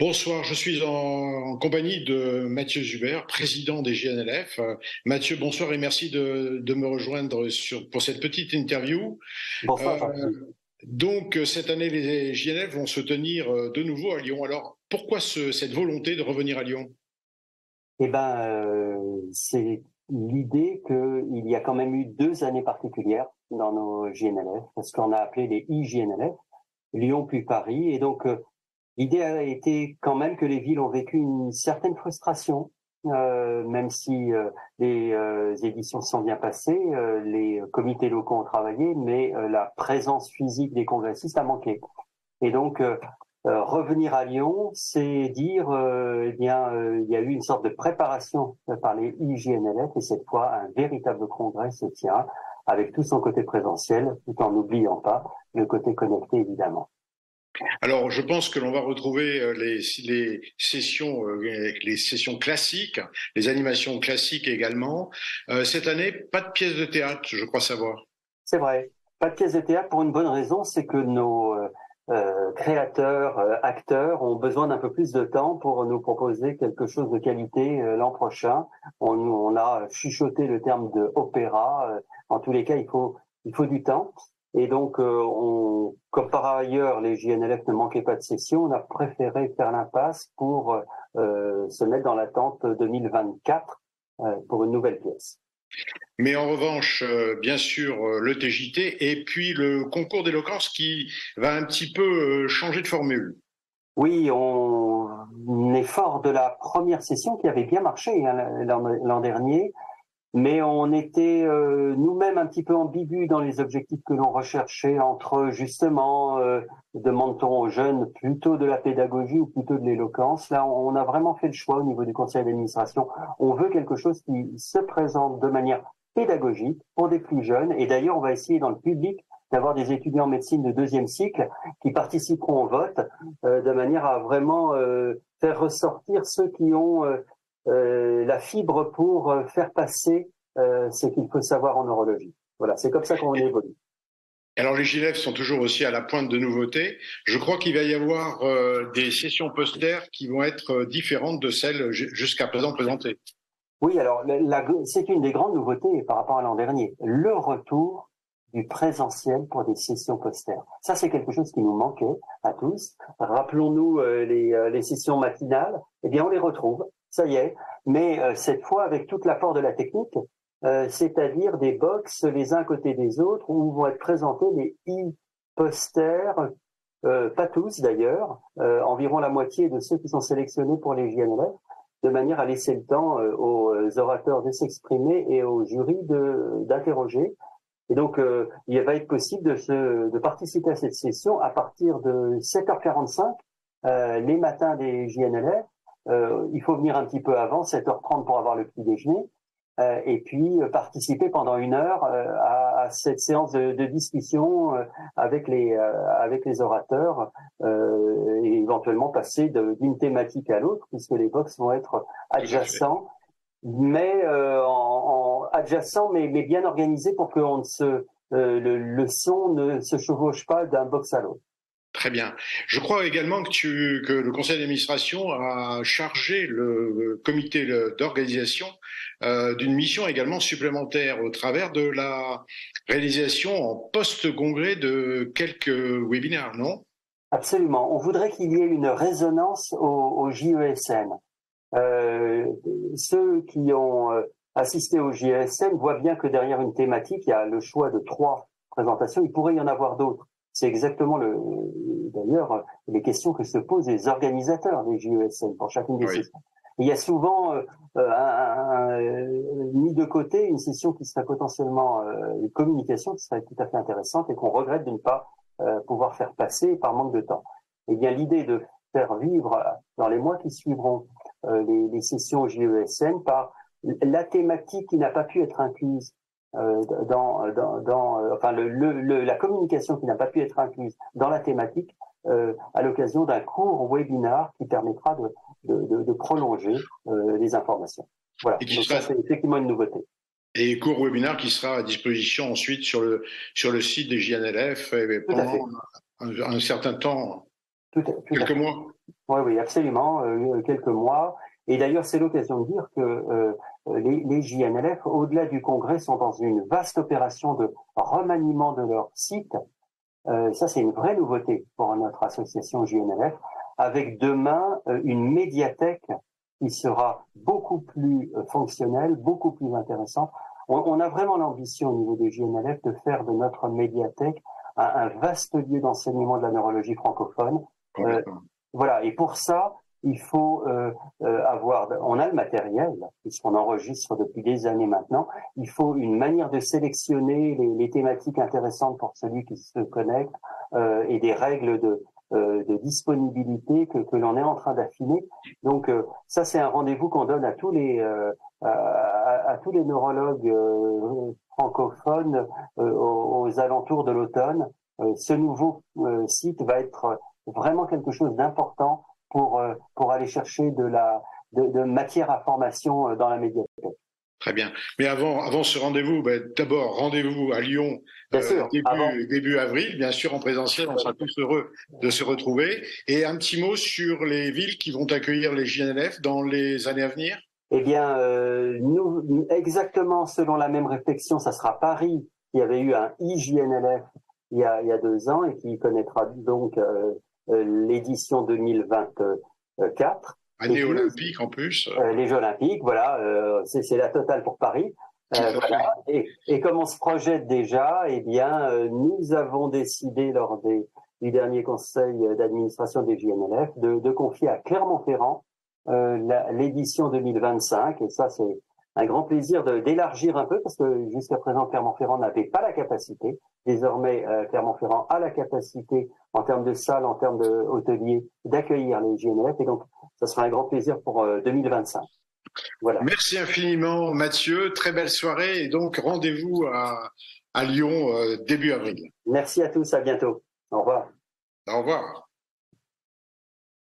Bonsoir, je suis en compagnie de Mathieu Zuber, président des JNLF. Mathieu, bonsoir et merci de me rejoindre pour cette petite interview. Bonsoir Euh, Jean-Philippe. cette année, les JNLF vont se tenir de nouveau à Lyon. Alors, pourquoi cette volonté de revenir à Lyon? C'est l'idée qu'il y a quand même eu 2 années particulières dans nos JNLF, ce qu'on a appelé les IJNLF, Lyon puis Paris. L'idée a été quand même que les villes ont vécu une certaine frustration, même si les éditions se sont bien passées, les comités locaux ont travaillé, mais la présence physique des congressistes a manqué. Et donc, revenir à Lyon, c'est dire, il y a eu une sorte de préparation par les IJNLF et cette fois, un véritable congrès se tient avec tout son côté présentiel, tout en n'oubliant pas le côté connecté, évidemment. Alors, je pense que l'on va retrouver les sessions classiques, les animations classiques également. Cette année, pas de pièces de théâtre, je crois savoir. C'est vrai. Pas de pièce de théâtre pour une bonne raison, c'est que nos créateurs, acteurs ont besoin d'un peu plus de temps pour nous proposer quelque chose de qualité l'an prochain. On a chuchoté le terme de opéra. En tous les cas, il faut du temps. Et donc, comme par ailleurs les JNLF ne manquaient pas de sessions, on a préféré faire l'impasse pour se mettre dans l'attente 2024 pour une nouvelle pièce. Mais en revanche, bien sûr, le TJT et puis le concours d'éloquence qui va un petit peu changer de formule. Oui, on est fort de la première session qui avait bien marché hein, l'an dernier, mais on était nous-mêmes un petit peu ambigus dans les objectifs que l'on recherchait entre justement, demande-t-on aux jeunes plutôt de la pédagogie ou plutôt de l'éloquence. Là, on a vraiment fait le choix au niveau du conseil d'administration. On veut quelque chose qui se présente de manière pédagogique pour des plus jeunes. Et d'ailleurs, on va essayer dans le public d'avoir des étudiants en médecine de 2e cycle qui participeront au vote de manière à vraiment faire ressortir ceux qui ont la fibre pour faire passer ce qu'il faut savoir en neurologie. Voilà, c'est comme ça qu'on évolue. Alors les GILEF sont toujours aussi à la pointe de nouveautés. Je crois qu'il va y avoir des sessions posters qui vont être différentes de celles jusqu'à présent présentées. Oui, alors c'est une des grandes nouveautés par rapport à l'an dernier, le retour du présentiel pour des sessions posters. Ça, c'est quelque chose qui nous manquait à tous. Rappelons-nous les sessions matinales, eh bien on les retrouve, ça y est, mais cette fois avec tout l'apport de la technique, c'est-à-dire des box les uns à côté des autres où vont être présentés les e-posters, pas tous d'ailleurs, environ la moitié de ceux qui sont sélectionnés pour les JNLF, de manière à laisser le temps aux orateurs de s'exprimer et au jury d'interroger. Et donc, il va être possible de participer à cette session à partir de 7h45 les matins des JNLF. Il faut venir un petit peu avant, 7h30 pour avoir le petit déjeuner. Et puis participer pendant 1 heure à cette séance de discussion avec les orateurs et éventuellement passer d'une thématique à l'autre puisque les box vont être Tout à fait. adjacents mais adjacents mais bien organisés pour que le son ne se chevauche pas d'un box à l'autre. Très bien. Je crois également que le conseil d'administration a chargé le comité d'organisation d'une mission également supplémentaire au travers de la réalisation en post-congrès de quelques webinaires, non? Absolument. On voudrait qu'il y ait une résonance au JESN. Euh, Ceux qui ont assisté au JESN voient bien que derrière une thématique, il y a le choix de 3 présentations. Il pourrait y en avoir d'autres. C'est exactement d'ailleurs les questions que se posent les organisateurs des JESN pour chacune des Oui. sessions. Il y a souvent mis de côté une session qui serait potentiellement une communication qui serait tout à fait intéressante et qu'on regrette de ne pas pouvoir faire passer par manque de temps. Eh bien, l'idée de faire vivre dans les mois qui suivront les sessions au JESN par la thématique qui n'a pas pu être incluse enfin la communication qui n'a pas pu être incluse dans la thématique à l'occasion d'un court webinar qui permettra de prolonger les informations. Voilà, Et qui donc ça sera c'est effectivement une nouveauté. et court webinaire qui sera à disposition ensuite sur le site des JNLF Tout à pendant fait, un certain temps, tout à quelques fait. mois. Oui, oui, absolument, quelques mois. Et d'ailleurs, c'est l'occasion de dire que les JNLF, au-delà du Congrès, sont dans une vaste opération de remaniement de leur site. Ça, c'est une vraie nouveauté pour notre association JNLF, avec demain une médiathèque qui sera beaucoup plus fonctionnelle, beaucoup plus intéressante. On a vraiment l'ambition au niveau des JNLF de faire de notre médiathèque un vaste lieu d'enseignement de la neurologie francophone. Complètement. Voilà, et pour ça, il faut on a le matériel, puisqu'on enregistre depuis des années maintenant, il faut une manière de sélectionner les thématiques intéressantes pour celui qui se connecte, et des règles de disponibilité que l'on est en train d'affiner. Donc ça, c'est un rendez-vous qu'on donne à tous à tous les neurologues francophones aux alentours de l'automne. Ce nouveau site va être vraiment quelque chose d'important pour aller chercher de matière à formation dans la médiathèque. Très bien. Mais avant ce rendez-vous, d'abord, rendez-vous à Lyon Bien sûr, début avril, bien sûr en présentiel, on sera tous heureux de se retrouver. Et un petit mot sur les villes qui vont accueillir les JNLF dans les années à venir. Eh bien, nous, exactement selon la même réflexion, ça sera Paris qui avait eu un IJNLF il y a 2 ans et qui connaîtra donc l'édition 2024. Année olympique en plus. Les Jeux olympiques, voilà, c'est la totale pour Paris. Voilà. Et comme on se projette déjà, eh bien, nous avons décidé lors du dernier conseil d'administration des JNLF de confier à Clermont-Ferrand l'édition 2025. Et ça, c'est un grand plaisir d'élargir un peu parce que jusqu'à présent, Clermont-Ferrand n'avait pas la capacité. Désormais, Clermont-Ferrand a la capacité en termes de salles, en termes d'hôteliers, d'accueillir les JNLF. Et donc, ça sera un grand plaisir pour 2025. Voilà. Merci infiniment, Mathieu. Très belle soirée. Et donc, rendez-vous à Lyon début avril. Merci à tous. À bientôt. Au revoir. Au revoir.